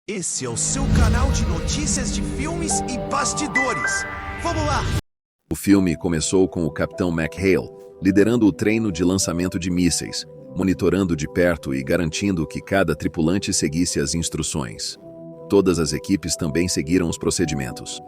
Esse é o seu canal de notícias de filmes e bastidores. Vamos lá! O filme começou com o Capitão McHale liderando o treino de lançamento de mísseis, monitorando de perto e garantindo que cada tripulante seguisse as instruções. Todas as equipes também seguiram os procedimentos.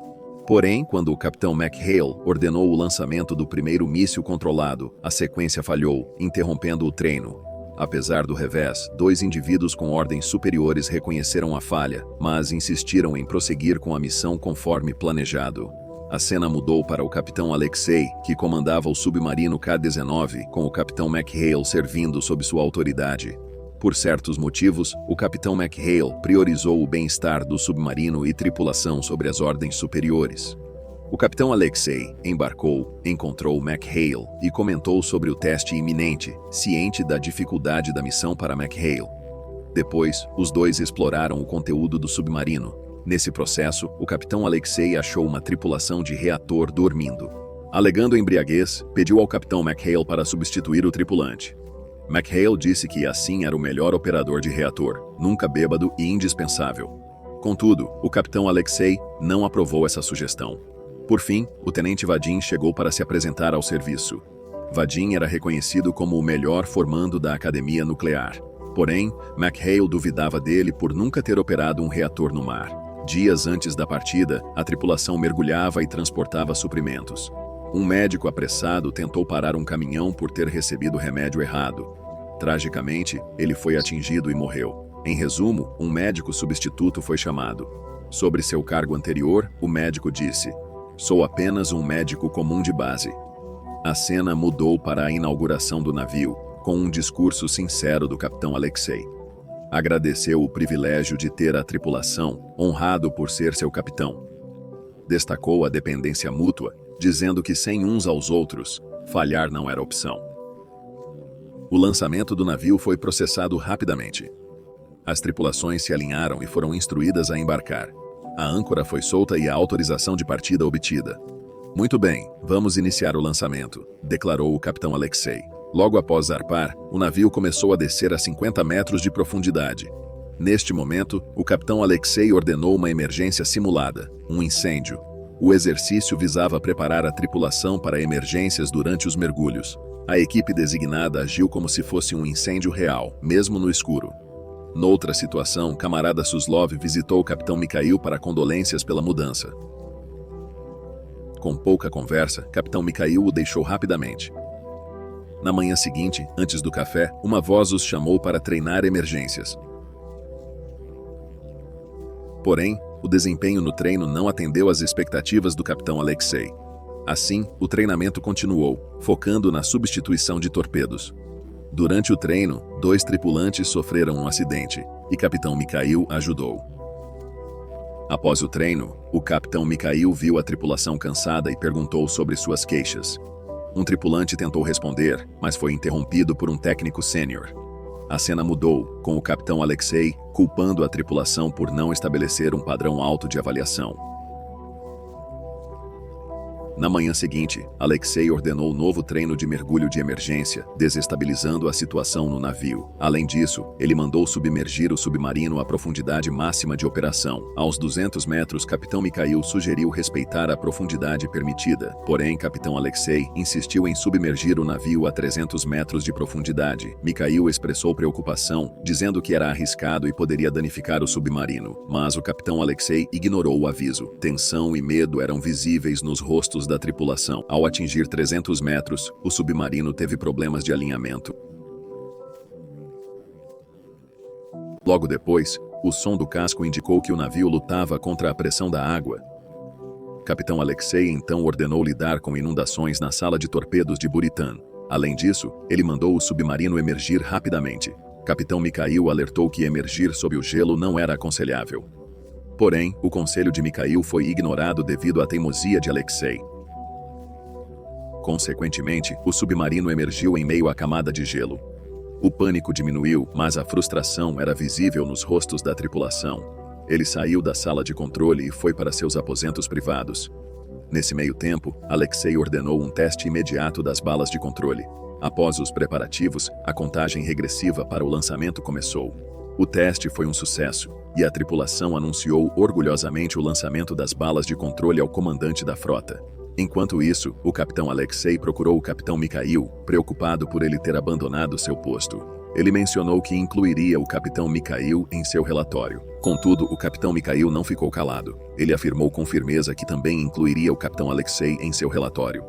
Porém, quando o Capitão McHale ordenou o lançamento do primeiro míssil controlado, a sequência falhou, interrompendo o treino. Apesar do revés, dois indivíduos com ordens superiores reconheceram a falha, mas insistiram em prosseguir com a missão conforme planejado. A cena mudou para o Capitão Alexei, que comandava o submarino K-19, com o Capitão McHale servindo sob sua autoridade. Por certos motivos, o Capitão McHale priorizou o bem-estar do submarino e tripulação sobre as ordens superiores. O Capitão Alexei embarcou, encontrou McHale e comentou sobre o teste iminente, ciente da dificuldade da missão para McHale. Depois, os dois exploraram o conteúdo do submarino. Nesse processo, o Capitão Alexei achou uma tripulação de reator dormindo. Alegando embriaguez, pediu ao Capitão McHale para substituir o tripulante. McHale disse que assim era o melhor operador de reator, nunca bêbado e indispensável. Contudo, o Capitão Alexei não aprovou essa sugestão. Por fim, o Tenente Vadim chegou para se apresentar ao serviço. Vadim era reconhecido como o melhor formando da Academia Nuclear. Porém, McHale duvidava dele por nunca ter operado um reator no mar. Dias antes da partida, a tripulação mergulhava e transportava suprimentos. Um médico apressado tentou parar um caminhão por ter recebido remédio errado. Tragicamente, ele foi atingido e morreu. Em resumo, um médico substituto foi chamado. Sobre seu cargo anterior, o médico disse: "Sou apenas um médico comum de base." A cena mudou para a inauguração do navio, com um discurso sincero do Capitão Alexei. Agradeceu o privilégio de ter a tripulação, honrado por ser seu capitão. Destacou a dependência mútua, dizendo que sem uns aos outros, falhar não era opção. O lançamento do navio foi processado rapidamente. As tripulações se alinharam e foram instruídas a embarcar. A âncora foi solta e a autorização de partida obtida. "Muito bem, vamos iniciar o lançamento", declarou o Capitão Alexei. Logo após zarpar, o navio começou a descer a 50 metros de profundidade. Neste momento, o Capitão Alexei ordenou uma emergência simulada, um incêndio. O exercício visava preparar a tripulação para emergências durante os mergulhos. A equipe designada agiu como se fosse um incêndio real, mesmo no escuro. Noutra situação, camarada Suslov visitou o Capitão Mikhail para condolências pela mudança. Com pouca conversa, Capitão Mikhail o deixou rapidamente. Na manhã seguinte, antes do café, uma voz os chamou para treinar emergências. Porém, o desempenho no treino não atendeu às expectativas do Capitão Alexei. Assim, o treinamento continuou, focando na substituição de torpedos. Durante o treino, 2 tripulantes sofreram um acidente, e Capitão Mikhail ajudou. Após o treino, o Capitão Mikhail viu a tripulação cansada e perguntou sobre suas queixas. Um tripulante tentou responder, mas foi interrompido por um técnico sênior. A cena mudou, com o Capitão Alexei culpando a tripulação por não estabelecer um padrão alto de avaliação. Na manhã seguinte, Alexei ordenou novo treino de mergulho de emergência, desestabilizando a situação no navio. Além disso, ele mandou submergir o submarino à profundidade máxima de operação. Aos 200 metros, Capitão Mikhail sugeriu respeitar a profundidade permitida. Porém, Capitão Alexei insistiu em submergir o navio a 300 metros de profundidade. Mikhail expressou preocupação, dizendo que era arriscado e poderia danificar o submarino. Mas o Capitão Alexei ignorou o aviso. Tensão e medo eram visíveis nos rostos da tripulação. Ao atingir 300 metros, o submarino teve problemas de alinhamento. Logo depois, o som do casco indicou que o navio lutava contra a pressão da água. Capitão Alexei então ordenou lidar com inundações na sala de torpedos de Buritan. Além disso, ele mandou o submarino emergir rapidamente. Capitão Mikhail alertou que emergir sob o gelo não era aconselhável. Porém, o conselho de Mikhail foi ignorado devido à teimosia de Alexei. Consequentemente, o submarino emergiu em meio à camada de gelo. O pânico diminuiu, mas a frustração era visível nos rostos da tripulação. Ele saiu da sala de controle e foi para seus aposentos privados. Nesse meio tempo, Alexei ordenou um teste imediato das balas de controle. Após os preparativos, a contagem regressiva para o lançamento começou. O teste foi um sucesso, e a tripulação anunciou orgulhosamente o lançamento das balas de controle ao comandante da frota. Enquanto isso, o capitão Alexei procurou o capitão Mikhail, preocupado por ele ter abandonado seu posto. Ele mencionou que incluiria o capitão Mikhail em seu relatório. Contudo, o capitão Mikhail não ficou calado. Ele afirmou com firmeza que também incluiria o capitão Alexei em seu relatório.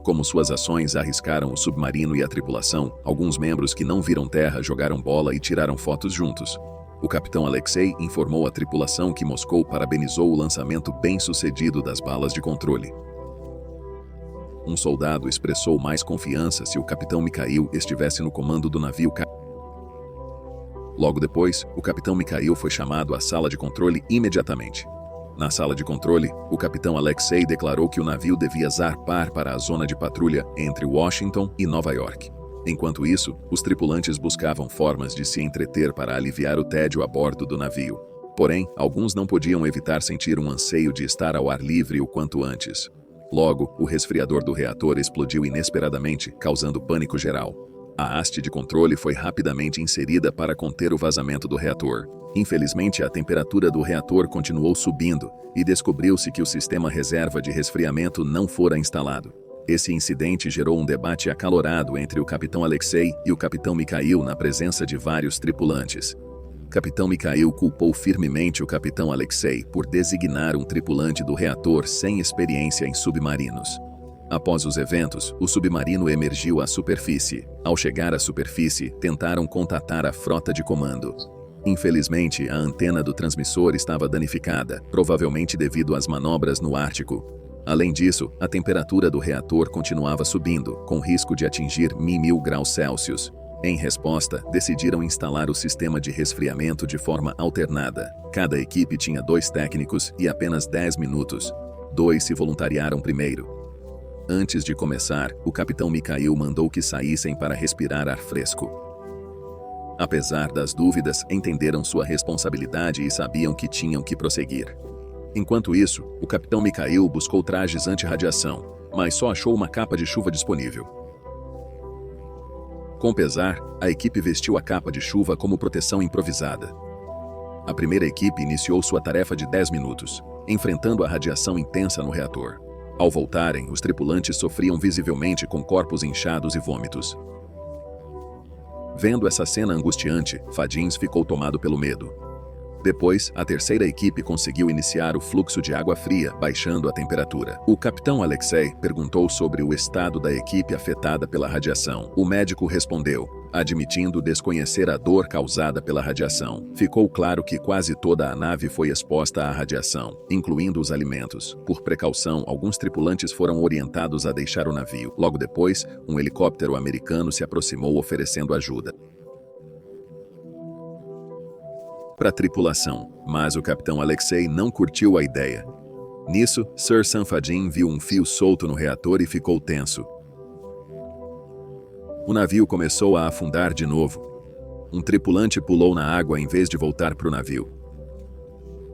Como suas ações arriscaram o submarino e a tripulação, alguns membros que não viram terra jogaram bola e tiraram fotos juntos. O capitão Alexei informou à tripulação que Moscou parabenizou o lançamento bem-sucedido das balas de controle. Um soldado expressou mais confiança se o capitão Mikhail estivesse no comando do navio. Logo depois, o capitão Mikhail foi chamado à sala de controle imediatamente. Na sala de controle, o capitão Alexei declarou que o navio devia zarpar para a zona de patrulha entre Washington e Nova York. Enquanto isso, os tripulantes buscavam formas de se entreter para aliviar o tédio a bordo do navio. Porém, alguns não podiam evitar sentir um anseio de estar ao ar livre o quanto antes. Logo, o resfriador do reator explodiu inesperadamente, causando pânico geral. A haste de controle foi rapidamente inserida para conter o vazamento do reator. Infelizmente, a temperatura do reator continuou subindo e descobriu-se que o sistema reserva de resfriamento não fora instalado. Esse incidente gerou um debate acalorado entre o capitão Alexei e o capitão Mikhail na presença de vários tripulantes. O capitão Mikhail culpou firmemente o capitão Alexei por designar um tripulante do reator sem experiência em submarinos. Após os eventos, o submarino emergiu à superfície. Ao chegar à superfície, tentaram contatar a frota de comando. Infelizmente, a antena do transmissor estava danificada, provavelmente devido às manobras no Ártico. Além disso, a temperatura do reator continuava subindo, com risco de atingir 1000 graus Celsius. Em resposta, decidiram instalar o sistema de resfriamento de forma alternada. Cada equipe tinha 2 técnicos e apenas 10 minutos. 2 se voluntariaram primeiro. Antes de começar, o capitão Mikhail mandou que saíssem para respirar ar fresco. Apesar das dúvidas, entenderam sua responsabilidade e sabiam que tinham que prosseguir. Enquanto isso, o capitão Mikhail buscou trajes anti-radiação, mas só achou uma capa de chuva disponível. Com pesar, a equipe vestiu a capa de chuva como proteção improvisada. A primeira equipe iniciou sua tarefa de 10 minutos, enfrentando a radiação intensa no reator. Ao voltarem, os tripulantes sofriam visivelmente com corpos inchados e vômitos. Vendo essa cena angustiante, Fadins ficou tomado pelo medo. Depois, a terceira equipe conseguiu iniciar o fluxo de água fria, baixando a temperatura. O capitão Alexei perguntou sobre o estado da equipe afetada pela radiação. O médico respondeu, admitindo desconhecer a dor causada pela radiação. Ficou claro que quase toda a nave foi exposta à radiação, incluindo os alimentos. Por precaução, alguns tripulantes foram orientados a deixar o navio. Logo depois, um helicóptero americano se aproximou oferecendo ajuda para a tripulação, mas o capitão Alexei não curtiu a ideia. Nisso, Sir Sanfadin viu um fio solto no reator e ficou tenso. O navio começou a afundar de novo. Um tripulante pulou na água em vez de voltar para o navio.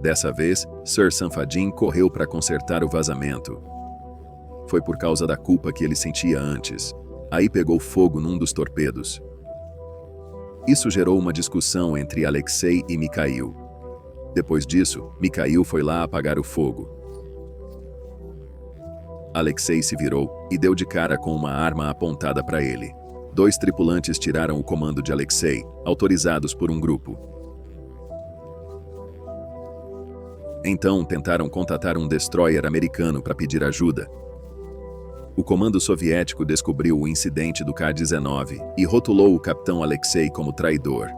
Dessa vez, Sir Sanfadin correu para consertar o vazamento. Foi por causa da culpa que ele sentia antes. Aí pegou fogo num dos torpedos. Isso gerou uma discussão entre Alexei e Mikhail. Depois disso, Mikhail foi lá apagar o fogo. Alexei se virou e deu de cara com uma arma apontada para ele. 2 tripulantes tiraram o comando de Alexei, autorizados por um grupo. Então tentaram contatar um destroyer americano para pedir ajuda. O comando soviético descobriu o incidente do K-19 e rotulou o capitão Alexei como traidor.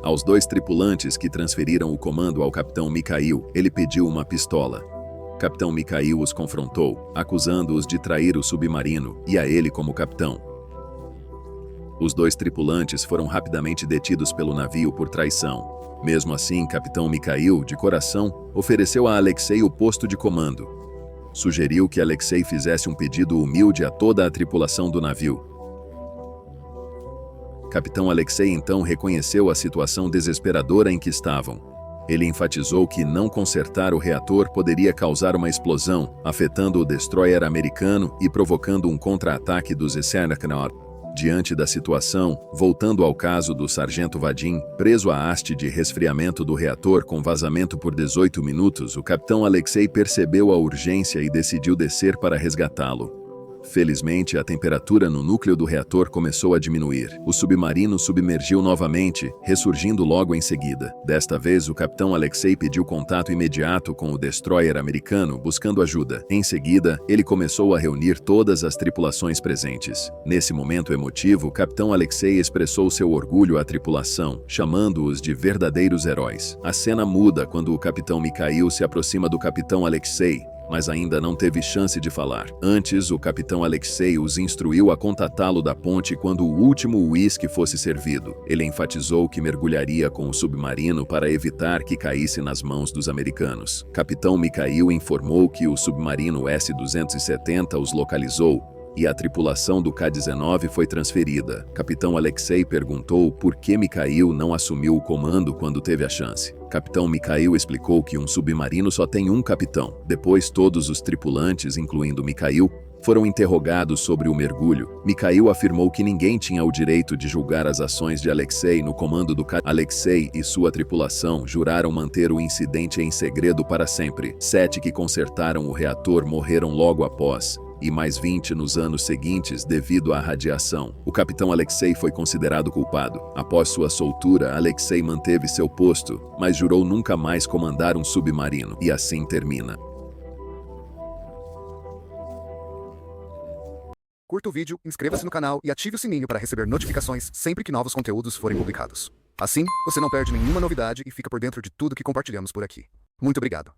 Aos 2 tripulantes que transferiram o comando ao capitão Mikhail, ele pediu uma pistola. O capitão Mikhail os confrontou, acusando-os de trair o submarino e a ele como capitão. Os 2 tripulantes foram rapidamente detidos pelo navio por traição. Mesmo assim, capitão Mikhail, de coração, ofereceu a Alexei o posto de comando. Sugeriu que Alexei fizesse um pedido humilde a toda a tripulação do navio. Capitão Alexei então reconheceu a situação desesperadora em que estavam. Ele enfatizou que não consertar o reator poderia causar uma explosão, afetando o destroyer americano e provocando um contra-ataque dos Eisenhower. Diante da situação, voltando ao caso do sargento Vadim, preso à haste de resfriamento do reator com vazamento por 18 minutos, o capitão Alexei percebeu a urgência e decidiu descer para resgatá-lo. Felizmente, a temperatura no núcleo do reator começou a diminuir. O submarino submergiu novamente, ressurgindo logo em seguida. Desta vez, o capitão Alexei pediu contato imediato com o destroyer americano, buscando ajuda. Em seguida, ele começou a reunir todas as tripulações presentes. Nesse momento emotivo, o capitão Alexei expressou seu orgulho à tripulação, chamando-os de verdadeiros heróis. A cena muda quando o capitão Mikhail se aproxima do capitão Alexei, mas ainda não teve chance de falar. Antes, o capitão Alexei os instruiu a contatá-lo da ponte quando o último uísque fosse servido. Ele enfatizou que mergulharia com o submarino para evitar que caísse nas mãos dos americanos. Capitão Mikhail informou que o submarino S-270 os localizou e a tripulação do K-19 foi transferida. Capitão Alexei perguntou por que Mikhail não assumiu o comando quando teve a chance. Capitão Mikhail explicou que um submarino só tem um capitão. Depois, todos os tripulantes, incluindo Mikhail, foram interrogados sobre o mergulho. Mikhail afirmou que ninguém tinha o direito de julgar as ações de Alexei no comando do K-19. Alexei e sua tripulação juraram manter o incidente em segredo para sempre. 7 que consertaram o reator morreram logo após, e mais 20 nos anos seguintes devido à radiação. O capitão Alexei foi considerado culpado. Após sua soltura, Alexei manteve seu posto, mas jurou nunca mais comandar um submarino. E assim termina. Curta o vídeo, inscreva-se no canal e ative o sininho para receber notificações sempre que novos conteúdos forem publicados. Assim, você não perde nenhuma novidade e fica por dentro de tudo que compartilhamos por aqui. Muito obrigado.